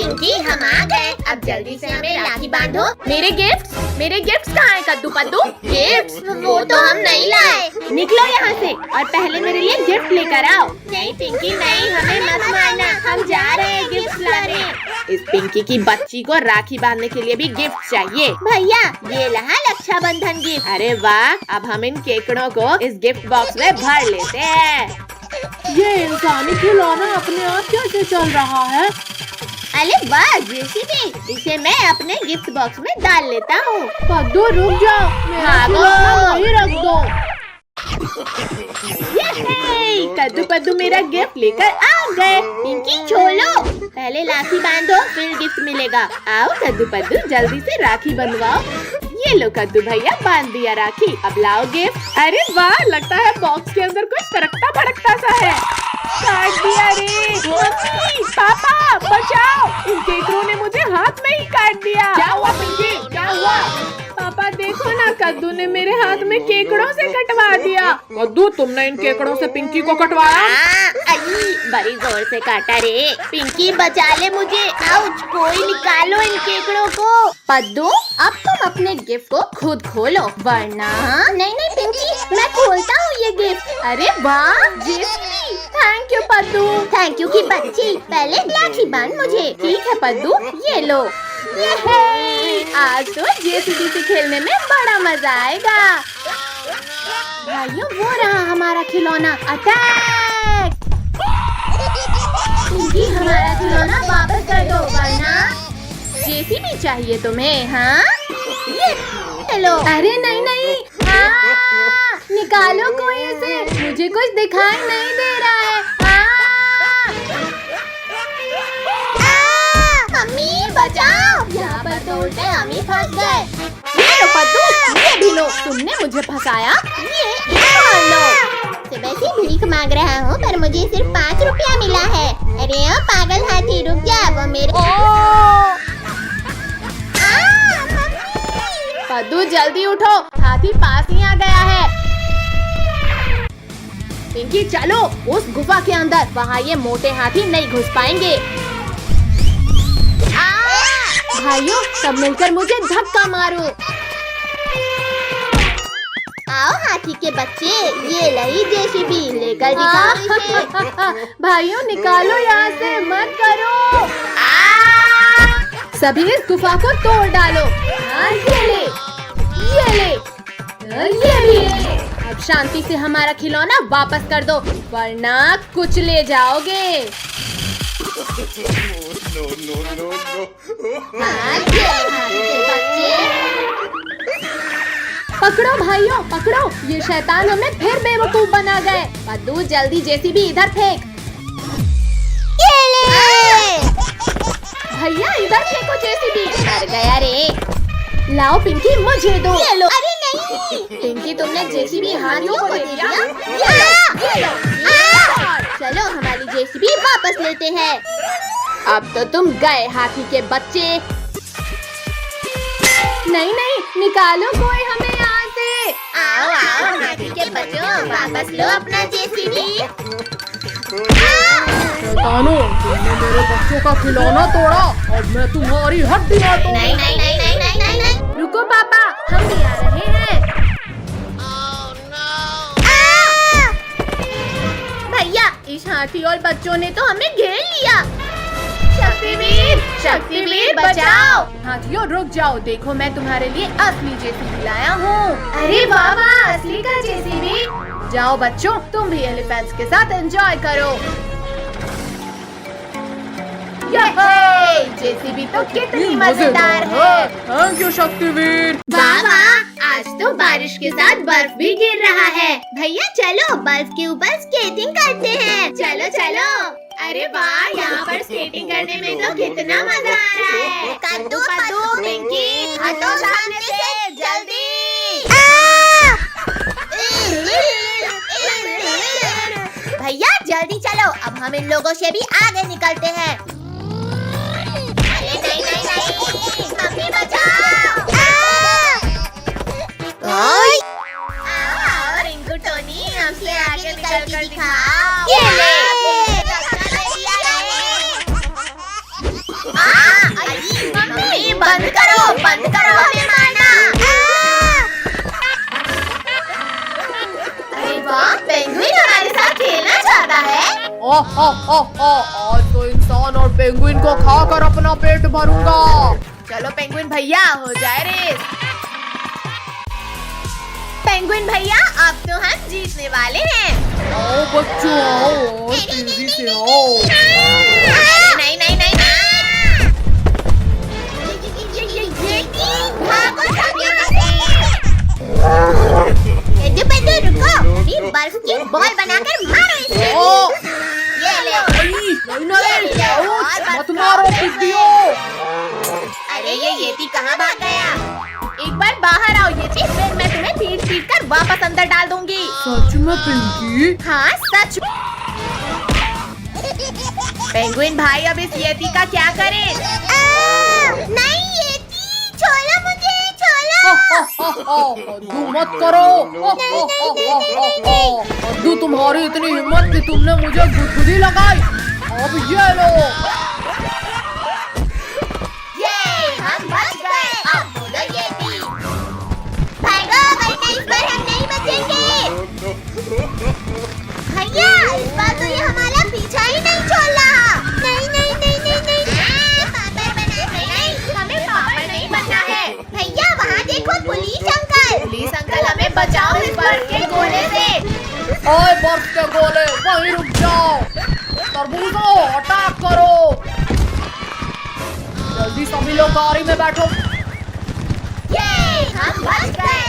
पिंकी हम आ गए। अब जल्दी से हमें राखी बांधो। मेरे गिफ्ट्स कहाँ है कद्दू पद्दू? गिफ्ट्स वो तो हम नहीं लाए। निकलो यहाँ से और पहले मेरे लिए गिफ्ट लेकर आओ। नहीं पिंकी नहीं, हमें मत मारना, हम जा रहे हैं गिफ्ट लाने। इस पिंकी की बच्ची को राखी बांधने के लिए भी गिफ्ट चाहिए। भैया ये रहा रक्षाबंधन गिफ्ट। अरे वाह, अब हम इन केकड़ों को इस गिफ्ट बॉक्स में भर लेते हैं। ये इंसानी खिलौना अपने आप कैसे चल रहा है? अरे वाह जेसीबी, इसे मैं अपने गिफ्ट बॉक्स में डाल लेता हूँ। पद्दू रुक जाओ, मेरा खिलौना वहीं रख दो। कद्दू पद्दू मेरा गिफ्ट लेकर आ गए। पिंकी छोड़ो, पहले राखी बांधो फिर गिफ्ट मिलेगा। आओ कद्दू पद्दू जल्दी से राखी बंधवाओ। ये लो कद्दू भैया बांध दिया राखी, अब लाओ गिफ्ट। अरे वाह, लगता है बॉक्स के अंदर कुछ तड़कता भड़कता सा है। काट दिया रे। मम्मी पापा बचाओ, इन केकड़ों ने मुझे हाथ में ही काट दिया। क्या हुआ पिंकी, क्या हुआ? पापा देखो ना, कद्दू ने मेरे हाथ में केकड़ों से कटवा दिया। कद्दू तुमने इन केकड़ों से पिंकी को कटवाया? बड़ी जोर से काटा रे। पिंकी बचा ले मुझे। आउच, कोई निकालो इन केकड़ों को। पद्दू अब तुम अपने गिफ्ट को खुद खोलो, वरना। नहीं नहीं पिंकी, मैं खोलता हूँ ये गिफ्ट। अरे वाह JCB, thank you Paddu. Thank you की बच्ची, पहले राखी बांध मुझे। ठीक है पद्दू, ये लो। आज तो जेसीबी से खेलने में बड़ा मजा आएगा। भाइयों वो रहा हमारा खिलौना। अटैक! पिंकी हमारा खिलौना वापस कर दो, वरना। जेसीबी चाहिए तुम्हें? हाँ ये हेलो। अरे नहीं नहीं, निकालो कोई इसे, मुझे कुछ दिखाई नहीं दे रहा है। मम्मी बचाओ, यहाँ पर तो उल्टे हम ही फंस गए। ये लो पद्दू, ये भी लो, तुमने मुझे फंसाया। ये लो। सुबह से भीख मांग रहा हूँ पर मुझे सिर्फ 5 रुपया मिला है। अरे ओ पागल हाथी रुक जा, वो मेरे। पद्दू जल्दी उठो, हाथी पास ही आ गया है। पिंकी चलो उस गुफा के अंदर, वहाँ ये मोटे हाथी नहीं घुस पाएंगे। भाइयों सब मिलकर मुझे धक्का मारो। आओ हाथी के बच्चे, ये लही जेसीबी लेकर दिखाओ इसे। भाइयों निकालो यहाँ से, मत करो। सभी इस गुफा को तोड़ डालो। ये ले, ये ले, ये भी ले। अब शांति से हमारा खिलौना वापस कर दो, वरना कुछ ले जाओगे। पकड़ो भाइयों पकड़ो, ये शैतान हमें फिर बेवकूफ बना गए। पद्दू जल्दी जेसीबी इधर फेंक। भैया इधर फेंको जेसीबी। डर गया रे। लाओ पिंकी मुझे दो। ये लो। अरे नहीं पिंकी, तुमने जेसीबी हाथियों को दे दिया। चलो हमारी जेसीबी वापस लेते हैं। अब तो तुम गए हाथी के बच्चे। नहीं नहीं, निकालो कोई हमें यहाँ से। आओ आओ हाथी के बच्चों, वापस लो अपना जेसीबी। शैतानों, तुमने मेरे बच्चों का खिलौना तोड़ा, अब मैं तुम्हारी हड्डियाँ तोड़ूंगा। नहीं नहीं नहीं नहीं नहीं नहीं नहीं, रुको पापा, हम भी आ रहे हैं। भैया इस हाथी और बच्चों ने तो हमें घेर लिया। शक्तिवीर, शक्तिवीर बचाओ। हाथियों रुक जाओ, देखो मैं तुम्हारे लिए असली जेसीबी लाया हूँ। अरे वाह वाह, असली का जेसीबी। जाओ बच्चों, तुम भी एलिफेंट्स के साथ एंजॉय करो। जेसीबी तो कितनी मजेदार है। Thank you Shaktiveer. वाह वाह, आज तो बारिश के साथ बर्फ भी गिर रहा है। भैया चलो बर्फ के ऊपर स्केटिंग करते हैं। चलो चलो। अरे वाह, यहाँ पर स्केटिंग करने में तो कितना मजा आ रहा है। कद्दू पद्दू पिंकी हटो सामने से जल्दी। भैया जल्दी चलो, अब हम इन लोगों से भी आगे निकलते हैं। नहीं नहीं नहीं, हमें बचाओ। आओ रिंकू टोनी, हमसे आगे निकल कर दिखाओ। ये ले। मम्मी बंद करो हमें मारना। अरे वाह, पेंगुइन हमारे साथ खेलना चाहता है। आज तो इंसान और पेंगुइन को खाकर अपना पेट भरूंगा। चलो पेंगुइन भैया, हो जाए रेस। पेंगुइन भैया, अब तो हम जीतने वाले हैं। आओ बच्चों आओ, तेजी से आओ। नहीं नहीं नहीं रुको, अभी बर्फ की बॉल बनाकर मारो इसे। ये ले। मत मारो पिटियो। अरे ये येती कहाँ भाग गया? एक बार बाहर आओ येती, फिर मैं तुम्हें पीट कर वापस अंदर डाल दूंगी। सच में पिंकी? हाँ सच। पेंगुइन भाई, अब इस येती का क्या करें? नहीं येती, छोड़ो मुझे, छोड़ो। अद्दू मत करो। अद्दू, तुम्हारी इतनी हिम्मत कि तुमने मुझे गुदगुदी लगाई। अब ये लो। ये हम बच गए। अब बोलो येती, भागो वरना इस बार हम नहीं बचेंगे। भैया, इस बार तो ये हमारा पीछा ही नहीं छोड़ रहा। नहीं नहीं नहीं नहीं नहीं, पापड़ बना नहीं, हमें पापड़ नहीं बनना है। भैया वहाँ देखो, पुलिस अंकल हमें बचाओ इस बर्फ के गोले से। ओए बर्फ के गोले, वहीं रुक जाओ। तरबूजो, अटैक करो। जल्दी सभी लोग गाड़ी में बैठो। ये हम बच गए।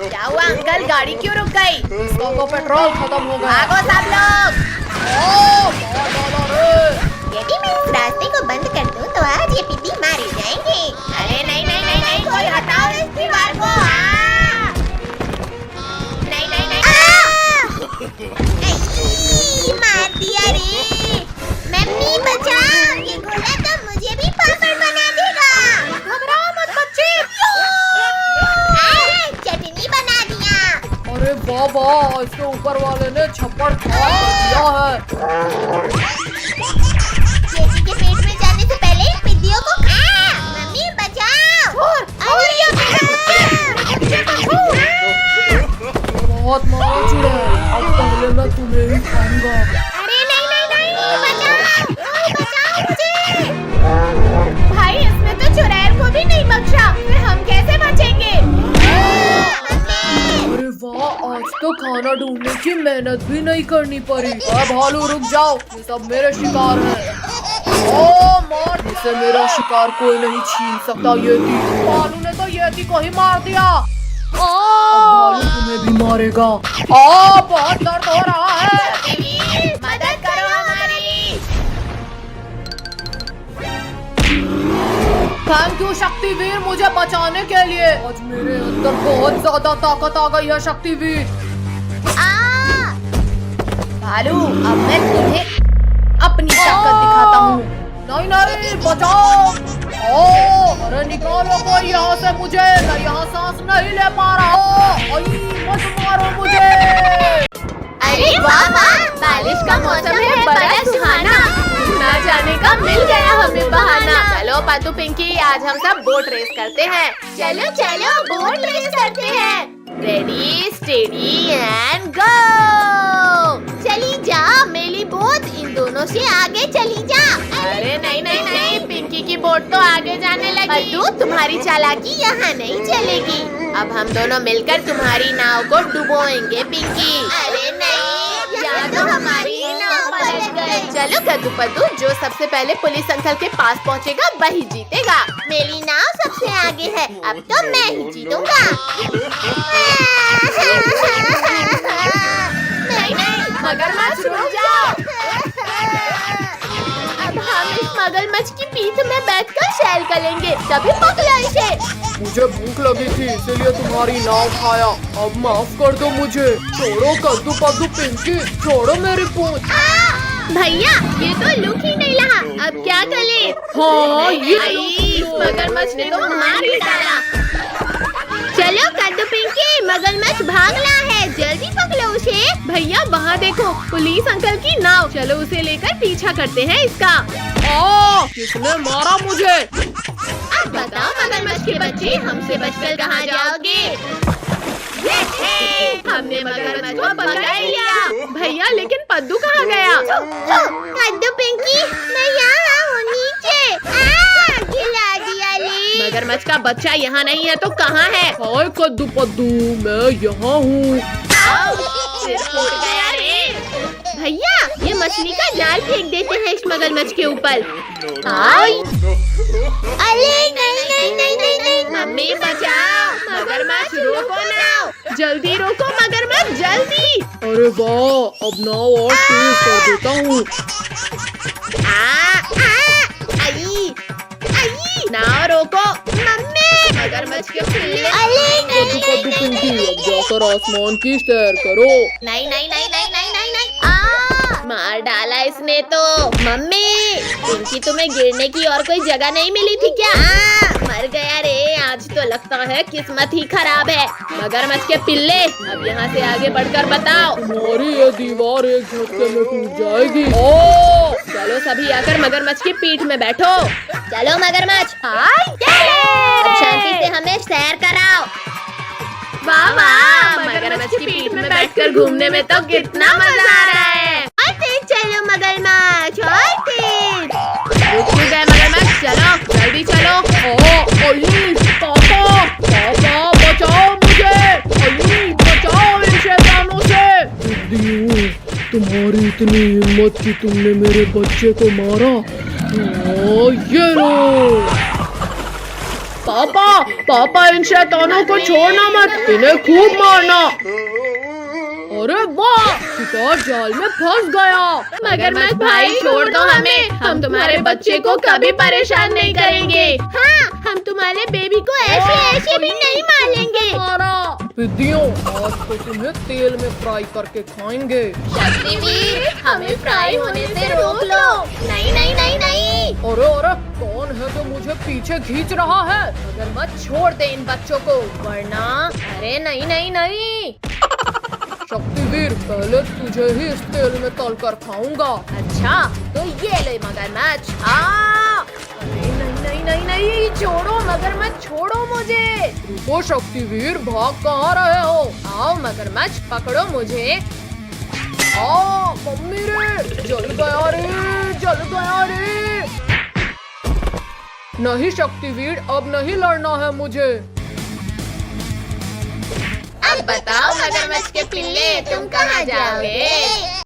क्या हुआ अंकल, गाड़ी क्यों रुक गई? इसका तो पेट्रोल खत्म हो गया। भागो सब लोग। यदि मैं इस रास्ते को बंद कर दूं तो आज ये पिद्दी मारे जाएंगे। अरे नहीं नहीं नहीं नहीं, कोई हटाओ इस दीवार को। नहीं नहीं नहीं, मार दिया रे। मम्मी बचाओ, ये गोला तो मुझे भी पापड़ बना देगा। घबराओ मत बच्चे। चटनी बना दिया। अरे बाबा, इसके ऊपर वाले ने छप्पड़ खा दिया है। जेसी के पेट में जाने से पहले इन पिद्दियों को खा। मम्मी बचाओ। बहुत मारा चुड़ैल, अब पहले मैं तुम्हें ही खाऊंगा। अरे नहीं नहीं नहीं, बचाओ मुझे। भाई, इसने तो चुड़ैल को भी नहीं बख्शा, फिर हम कैसे बचेंगे? अरे वाह, आज तो खाना ढूंढने की मेहनत भी नहीं करनी पड़ी। अब भालू रुक जाओ, ये सब मेरे शिकार हैं। ओ मार, इसे मेरा शिकार कोई नहीं छीन सकता। येती, भालू ने तो येती को ही मार दिया। भालू तुम्हें भी मारेगा। बहुत दर्द हो रहा है। मदद करो हमारी। थैंक यू शक्तिवीर, मुझे बचाने के लिए। आज मेरे अंदर बहुत ज्यादा ताकत आ गई है शक्तिवीर। भालू, अब मैं तुम्हें अपनी ताकत दिखाता हूँ। नहीं नहीं, बचाओ। अरे निकालो कोई यहाँ से मुझे, मैं यहाँ सांस नहीं ले पा रहा। मत मारो मुझे। अरे वाह वाह, बारिश का मौसम है, बड़ा सुहाना। ना जाने का मिल गया हमें बहाना। चलो पादू पिंकी, आज हम सब बोट रेस करते हैं। चलो चलो बोट रेस करते हैं। Ready steady and go. चली जा मेरी बोट, इन दोनों से आगे चली जा। अरे नहीं नहीं नहीं, पिंकी की बोट तो आगे जाने लगी। पादू, तुम्हारी चालाकी यहाँ नहीं चलेगी। अब हम दोनों मिलकर तुम्हारी नाव को डुबोएंगे पिंकी। अरे नहीं, या तो हमारी नाव पलट गई। चलो कद्दू पद्दू, जो सबसे पहले पुलिस अंकल के पास पहुँचेगा वही जीतेगा। मेरी नाव सबसे आगे है, अब तो मैं ही जीतूंगा। नहीं नहीं, मगरमच्छ रुक जाओ। अब हम इस मगरमच्छ की पीठ में बैठकर सैर करेंगे, तभी पकड़ा इसे। मुझे भूख लगी थी, इसीलिए तुम्हारी नाव खाया। अब माफ कर दो मुझे। छोड़ो कद्दू पद्दू पिंकी, छोड़ो मेरी पूंछ। भैया, ये तो लुक ही नहीं रहा, अब क्या करें? हाँ, ये इस मगरमच्छ ने तो मार ही डाला। चलो कद्दू पिंकी, मगरमच्छ भाग रहा है, जल्दी पकड़ो उसे। भैया वहाँ देखो, पुलिस अंकल की नाव। चलो उसे लेकर पीछा करते हैं इसका। किसने मारा मुझे? अब बताओ मगरमच्छ के बच्चे, हमसे बचकर कहाँ जाओगे? हमने मगरमच्छ को पकड़ लिया। भैया लेकिन पद्दू कहाँ गया? कद्दू पिंकी, मैं यहाँ हूँ नीचे। खिला दिया ले। मगरमच्छ का बच्चा यहाँ नहीं है तो कहाँ है? हाय कद्दू पद्दू, मैं यहाँ हूँ। सिर फूट गया रे। भैया ये मछली का जाल फेंक देते हैं इस मगरमच्छ के ऊपर। अरे नहीं नहीं नहीं नहीं नहीं। मम्मी बचाओ, मगरमच्छ रोको ना। जल्दी रोको मगरमच्छ, जल्दी। अरे वाह, अब नाव और तेज कर देता हूँ। नाव रोको मम्मी, मगरमच्छ के पिल्ले। कद्दू पद्दू पिंकी, अब जाकर आसमान की सैर करो। नहीं नहीं नहीं नहीं नहीं नहीं नहीं। मार डाला इसने तो। मम्मी पिंकी, तुम्हें गिरने की और कोई जगह नहीं मिली थी क्या? मर गया रे। आज तो लगता है किस्मत ही खराब है। मगरमच्छ के पिल्ले, अब यहाँ से आगे बढ़कर बताओ। तुम्हारी ये दीवार एक झटके में टूट जाएगी। चलो सभी आकर मगरमच्छ की पीठ में बैठो। चलो मगरमच्छ, अब शांति से हमें सैर कराओ। वाह वाह, मगरमच्छ की पीठ में बैठकर घूमने में तो कितना मजा आ रहा है। और तेज चलो मगरमच्छ, और तेज। रुक क्यों गए मगरमच्छ? चलो जल्दी चलो। पापा पापा बचाओ मुझे, बचाओ इन शैतानों से। दीदी, तुम्हारी इतनी हिम्मत कि तुमने मेरे बच्चे को मारा। ये लो। पापा इन शैतानों को छोड़ना मत, इन्हें खूब मारना। अरे वाह, शिकार जाल में फंस गया। मगरमच्छ भाई छोड़ दो हमें, हम तुम्हारे बच्चे को कभी परेशान नहीं करेंगे। हाँ, हम तुम्हारे बेबी को ऐसे ऐसे भी नहीं मारेंगे। विद्यों, आज तो तुम्हें तेल में फ्राई करके खाएंगे। शक्तिवीर, हमें फ्राई होने से रोक लो। नहीं नहीं नहीं नहीं। अरे कौन है जो मुझे पीछे खींच रहा है? मगरमच्छ छोड़ दे इन बच्चों को, वरना। अरे नहीं नहीं नहीं। शक्तिवीर, पहले तुझे ही इस तेल में तल कर खाऊंगा। अच्छा तो ये ले मगरमच्छ। अरे नहीं नहीं नहीं नहीं, छोड़ो मगरमच्छ, छोड़ो मुझे। रुको शक्तिवीर, भाग कहाँ रहे हो? आओ मगरमच्छ, पकड़ो मुझे। मम्मी रे, जल गया रे। नहीं शक्तिवीर, अब नहीं लड़ना है मुझे। अब बताओ मगरमच्छ के पिल्ले, तुम कहाँ जाओगे?